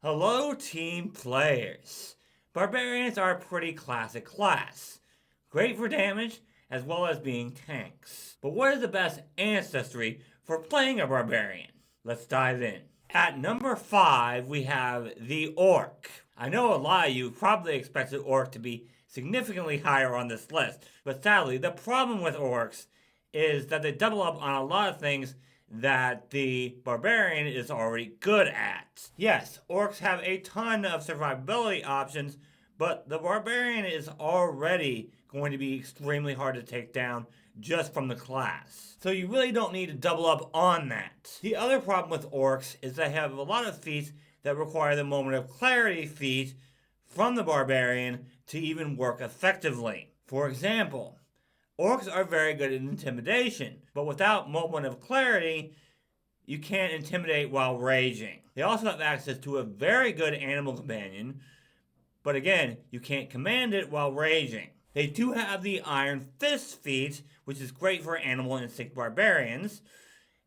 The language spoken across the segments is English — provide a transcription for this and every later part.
Hello, team players. Barbarians are a pretty classic class. Great for damage, as well as being tanks. But what is the best ancestry for playing a barbarian? Let's dive in. At number 5, we have the Orc. I know a lot of you probably expected Orc to be significantly higher on this list, but sadly, the problem with Orcs is that they double up on a lot of things that the barbarian is already good at. Yes, orcs have a ton of survivability options, but the barbarian is already going to be extremely hard to take down just from the class. So you really don't need to double up on that. The other problem with orcs is they have a lot of feats that require the moment of clarity feat from the barbarian to even work effectively. For example, orcs are very good at intimidation, but without moment of clarity, you can't intimidate while raging. They also have access to a very good animal companion, but again, you can't command it while raging. They do have the Iron Fist feat, which is great for animal instinct barbarians,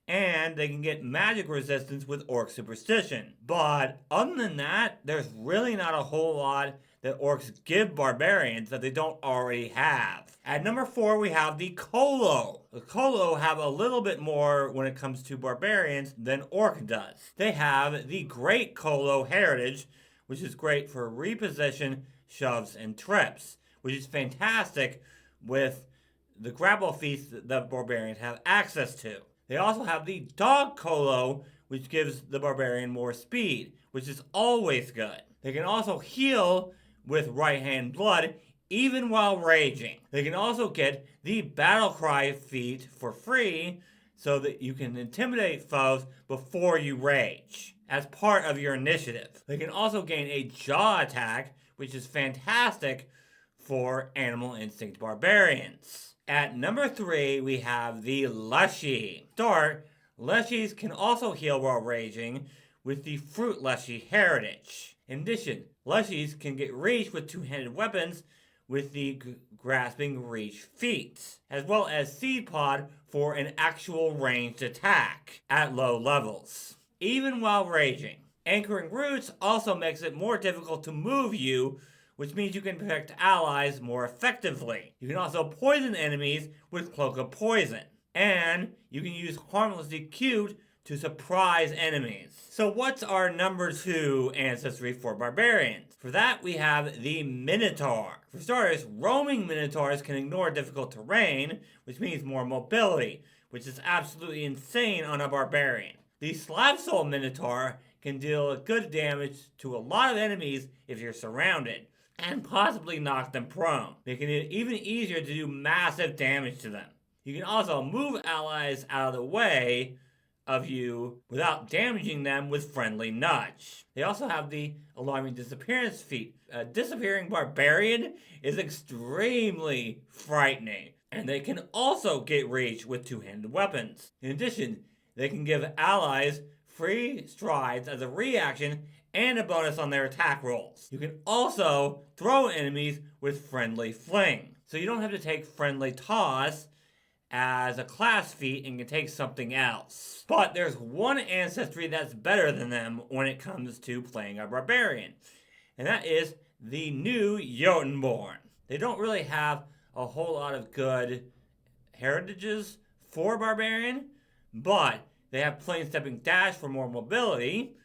and they can get magic resistance with orc superstition. But other than that, there's really not a whole lot that orcs give barbarians that they don't already have. At number 4, we have the Kolo. The Kolo have a little bit more when it comes to barbarians than orc does. They have the Great Kolo heritage, which is great for reposition, shoves, and trips, which is fantastic with the grapple feats that barbarians have access to. They also have the Dog Kolo, which gives the barbarian more speed, which is always good. They can also heal with right hand blood, even while raging. They can also get the Battle Cry feat for free, so that you can intimidate foes before you rage, as part of your initiative. They can also gain a Jaw attack, which is fantastic for Animal Instinct barbarians. At number 3, we have the Leshy. Start, Leshies can also heal while raging with the Fruit Leshy heritage. In addition, Leshies can get reach with two-handed weapons with the Grasping Reach feat, as well as Seed Pod for an actual ranged attack at low levels, even while raging. Anchoring Roots also makes it more difficult to move you, which means you can protect allies more effectively. You can also poison enemies with Cloak of Poison, and you can use Harmlessly Cute to surprise enemies. So what's our number 2 ancestry for barbarians? For that, we have the Minotaur. For starters, roaming Minotaurs can ignore difficult terrain, which means more mobility, which is absolutely insane on a barbarian. The Slab Soul Minotaur can deal good damage to a lot of enemies if you're surrounded, and possibly knock them prone, making it even easier to do massive damage to them. You can also move allies out of the way of you without damaging them with Friendly Nudge. They also have the Alarming Disappearance feat. A disappearing barbarian is extremely frightening, and they can also get reach with two-handed weapons. In addition, they can give allies free strides as a reaction and a bonus on their attack rolls. You can also throw enemies with Friendly Fling, so you don't have to take Friendly Toss as a class feat and can take something else. But there's one ancestry that's better than them when it comes to playing a barbarian, and that is the new Jotunborn. They don't really have a whole lot of good heritages for barbarian, but they have Plane Stepping Dash for more mobility,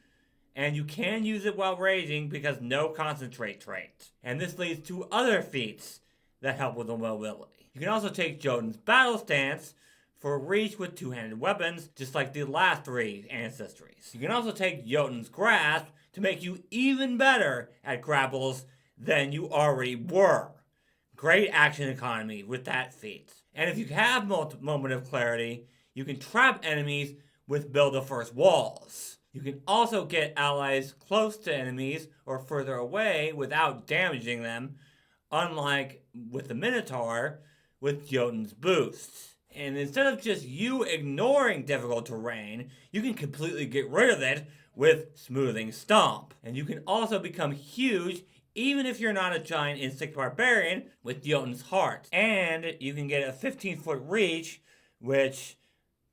and you can use it while raging because no concentrate trait. And this leads to other feats that help with the mobility. You can also take Jotun's Battle Stance for reach with two-handed weapons, just like the last 3 ancestries. You can also take Jotun's Grasp to make you even better at grapples than you already were. Great action economy with that feat. And if you have Moment of Clarity, you can trap enemies with Build the First Walls. You can also get allies close to enemies or further away without damaging them, unlike with the Minotaur with Jotun's Boost. And instead of just you ignoring difficult terrain, you can completely get rid of it with Smoothing Stomp. And you can also become huge even if you're not a giant insect barbarian with Jotun's Heart. And you can get a 15-foot reach, which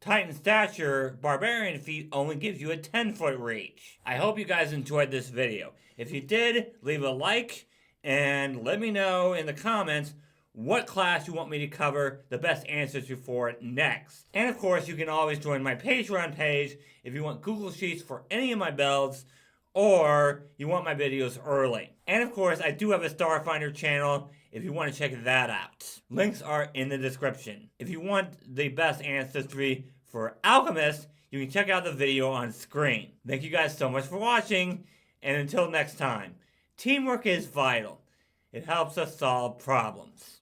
Titan stature, Barbarian feat only gives you a 10-foot reach. I hope you guys enjoyed this video. If you did, leave a like and let me know in the comments what class you want me to cover the best ancestry for next. And of course, you can always join my Patreon page if you want Google Sheets for any of my builds or you want my videos early. And of course, I do have a Starfinder channel if you want to check that out. Links are in the description. If you want the best ancestry for alchemists, you can check out the video on screen. Thank you guys so much for watching, and until next time, teamwork is vital. It helps us solve problems.